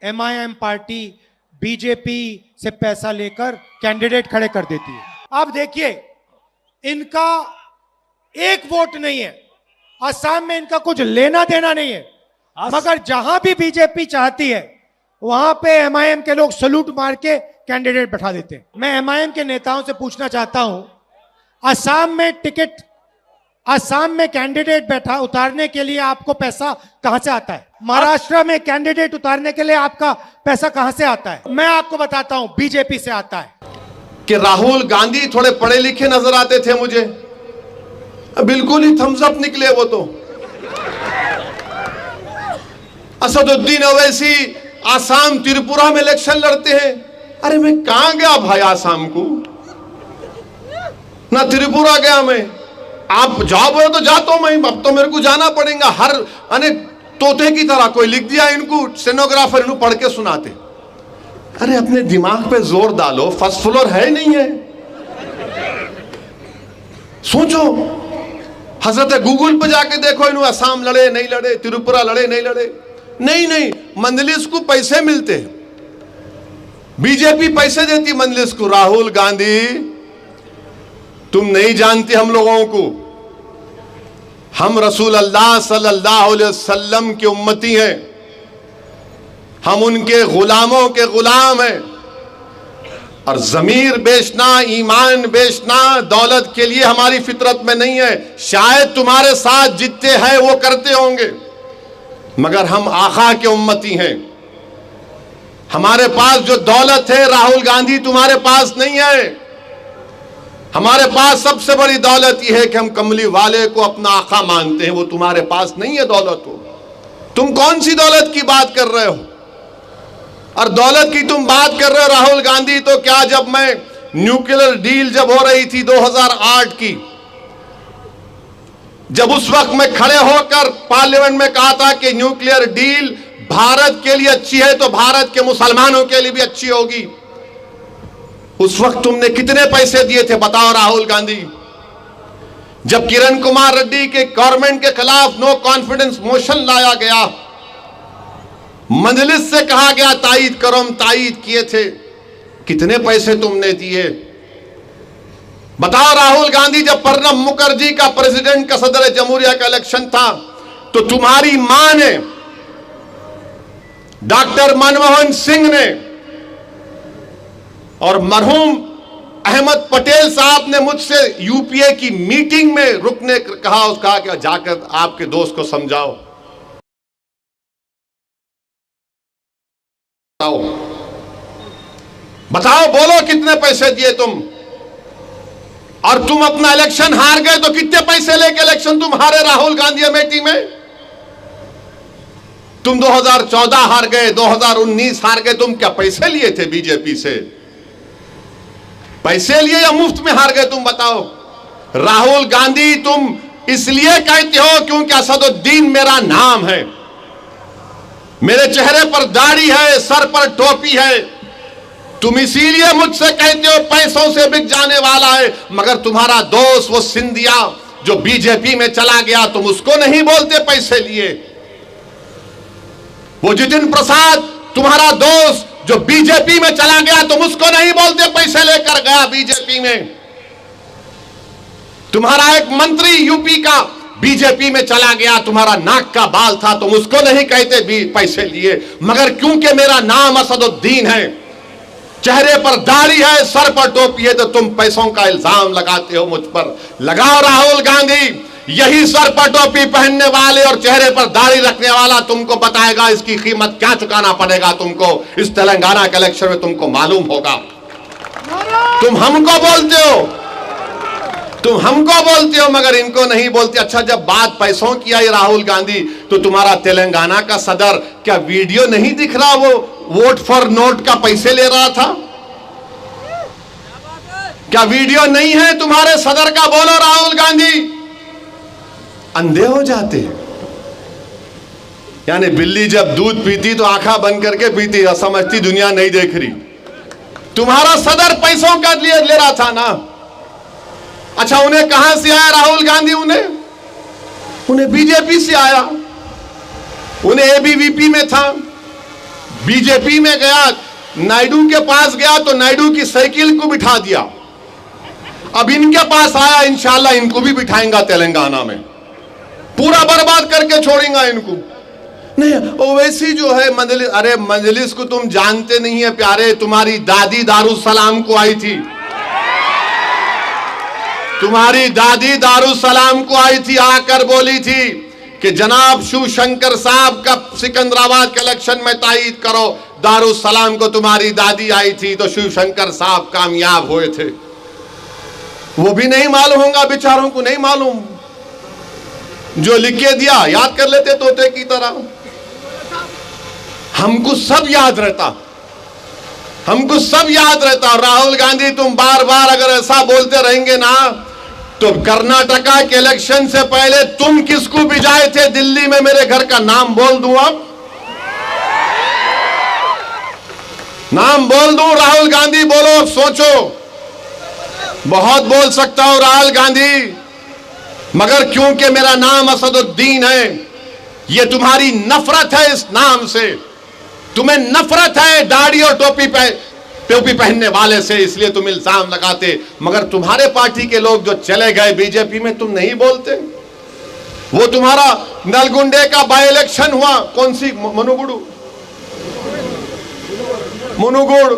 MIM party BJP से पैसा लेकर कैंडिडेट खड़े कर देती है। अब देखिए, इनका एक वोट नहीं है, असम में इनका कुछ लेना देना नहीं है, मगर जहां भी बीजेपी चाहती है वहां पे एमआईएम के लोग सलूट मार के कैंडिडेट बैठा देते हैं। मैं एमआईएम के नेताओं से पूछना चाहता हूं, असम में कैंडिडेट बैठा उतारने के लिए आपको पैसा कहां से आता है? महाराष्ट्र में कैंडिडेट उतारने के लिए आपका पैसा कहां से आता है? मैं आपको बताता हूं, बीजेपी से आता है। कि राहुल गांधी थोड़े पढ़े लिखे नजर आते थे मुझे, बिल्कुल ही थम्स अप निकले वो तो। असदुद्दीन ओवैसी आसाम त्रिपुरा में इलेक्शन लड़ते हैं। अरे मैं कहां गया भाई आसाम को, ना त्रिपुरा गया मैं। आप जाओ बोलो तो जाता हूं मैं, अब तो मेरे को जाना पड़ेगा। हर अनेक तोते की तरह कोई लिख दिया, इनको स्टेनोग्राफर इनको पढ़ के सुनाते। अरे अपने दिमाग पे जोर डालो, फर्स्ट फ्लोर है नहीं है? सोचो, हजरत गूगल पे जाके देखो, इन्होंने असम लड़े नहीं लड़े, त्रिपुरा लड़े नहीं लड़े। नहीं, मंजलिस को पैसे मिलते, बीजेपी पैसे देती मंजलिस को। राहुल गांधी, तुम नहीं जानते हम लोगों को, हम रसूल अल्लाह सल्लल्लाहु अलैहि वसल्लम की उम्मती हैं, हम उनके गुलामों के गुलाम हैं। और जमीर बेचना, ईमान बेचना दौलत के लिए हमारी फितरत में नहीं है। शायद तुम्हारे साथ जितने हैं वो करते होंगे, मगर हम आका के उम्मती हैं। हमारे पास जो दौलत है राहुल गांधी तुम्हारे पास नहीं है। हमारे पास सबसे बड़ी दौलत यह है कि हम कमली वाले को अपना आका मानते हैं, वो तुम्हारे पास नहीं है दौलत हो। तुम कौन सी दौलत की बात कर रहे हो? और दौलत की तुम बात कर रहे हो राहुल गांधी, तो क्या जब मैं न्यूक्लियर डील जब हो रही थी 2008 की, जब उस वक्त मैं खड़े होकर पार्लियामेंट में कहा था कि न्यूक्लियर डील भारत के लिए अच्छी है तो भारत के मुसलमानों के लिए भी अच्छी होगी, उस वक्त तुमने कितने पैसे दिए थे बताओ राहुल गांधी? जब किरण कुमार रेड्डी के गवर्नमेंट के खिलाफ नो कॉन्फिडेंस मोशन लाया गया, मजलिस से कहा गया तायीद करो, हम तायीद किए थे, कितने पैसे तुमने दिए? बताओ राहुल गांधी, जब प्रणब मुखर्जी का प्रेसिडेंट का सदर जमहूरिया का इलेक्शन था तो तुम्हारी मां ने, डॉक्टर मनमोहन सिंह ने और मरहूम अहमद पटेल साहब ने मुझसे यूपीए की मीटिंग में रुकने कहा, उसका कि जाकर आपके दोस्त को समझाओ। बताओ, बोलो कितने पैसे दिए तुम? और तुम अपना इलेक्शन हार गए तो कितने पैसे लेके इलेक्शन तुम हारे राहुल गांधी अमेठी में? तुम 2014 हार गए, 2019 हार गए, तुम क्या पैसे लिए थे बीजेपी से? पैसे लिए या मुफ्त में हार गए तुम बताओ? राहुल गांधी, तुम इसलिए कहते हो क्योंकि असदुद्दीन मेरा नाम है, मेरे चेहरे पर दाढ़ी है, सर पर टोपी है, तुम इसीलिए मुझसे कहते हो पैसों से बिक जाने वाला है। मगर तुम्हारा दोस्त वो सिंधिया जो बीजेपी में चला गया, तुम उसको नहीं बोलते पैसे लिए। वो जितिन प्रसाद तुम्हारा दोस्त जो बीजेपी में चला गया, तुम उसको नहीं बोलते पैसे लेकर गया बीजेपी में। तुम्हारा एक मंत्री यूपी का बीजेपी में चला गया, तुम्हारा नाक का बाल था, तुम उसको नहीं कहते भी पैसे लिए। मगर क्योंकि मेरा नाम असदुद्दीन है, चेहरे पर दाढ़ी है, सर पर टोपी है, तो तुम पैसों का इल्जाम लगाते हो मुझ पर। लगाओ राहुल गांधी, यही सर पर टोपी पहनने वाले और चेहरे पर दाढ़ी रखने वाला तुमको बताएगा इसकी कीमत क्या चुकाना पड़ेगा तुमको। इस तेलंगाना के इलेक्शन में तुमको मालूम होगा। तुम हमको बोलते हो मगर इनको नहीं बोलते। अच्छा, जब बात पैसों की आई राहुल गांधी, तो तुम्हारा तेलंगाना का सदर क्या वीडियो नहीं दिख रहा? वो वोट फॉर नोट का पैसे ले रहा था, क्या वीडियो नहीं है तुम्हारे सदर का? बोलो राहुल गांधी। अंधे हो जाते, यानी बिल्ली जब दूध पीती तो आंखें बंद करके पीती, समझती दुनिया नहीं देख रही। तुम्हारा सदर पैसों का ले रहा था ना। अच्छा, उन्हें कहां से आया राहुल गांधी? उन्हें बीजेपी से आया, उन्हें एबीवीपी में था, बीजेपी में गया, नायडू के पास गया तो नायडू की साइकिल को बिठा दिया। अब इनके पास आया, इंशाल्लाह इनको भी बिठाएंगा तेलंगाना में, पूरा बर्बाद करके छोड़ेंगे इनको। नहीं, ओवैसी जो है मजलिस, अरे मजलिस को तुम जानते नहीं है प्यारे, तुम्हारी दादी दारुसलाम को आई थी, तुम्हारी दादी दारुसलाम को आई थी, आकर बोली थी कि जनाब शिवशंकर साहब का सिकंदराबाद के इलेक्शन में तायीद करो। दारुसलाम को तुम्हारी दादी आई थी तो शिवशंकर साहब कामयाब हुए थे। वो भी नहीं मालूम होगा बेचारों को, नहीं मालूम, जो लिख के दिया याद कर लेते तोते की तरह। हमको सब याद रहता, हमको सब याद रहता। राहुल गांधी तुम बार बार अगर ऐसा बोलते रहेंगे ना, तो कर्नाटका के इलेक्शन से पहले तुम किसको भिजाए थे दिल्ली में? मेरे घर का नाम बोल दूं, अब नाम बोल दूं, राहुल गांधी बोलो, अब सोचो, बहुत बोल सकता हूं राहुल गांधी, मगर क्योंकि मेरा नाम असदुद्दीन है, ये तुम्हारी नफरत है इस नाम से, तुम्हें नफरत है दाढ़ी और टोपी पहनने वाले से, इसलिए तुम इल्जाम लगाते। मगर तुम्हारे पार्टी के लोग जो चले गए बीजेपी में, तुम नहीं बोलते। वो तुम्हारा नलगुंडे का बाई इलेक्शन हुआ, कौन सी मुनुगुड़,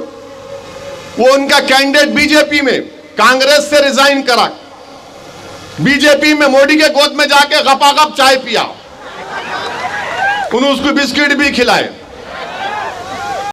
वो उनका कैंडिडेट बीजेपी में कांग्रेस से रिजाइन करा, बीजेपी में मोदी के गोद में जाके गपागप चाय पिया, उन्होंने उसको बिस्किट भी खिलाए।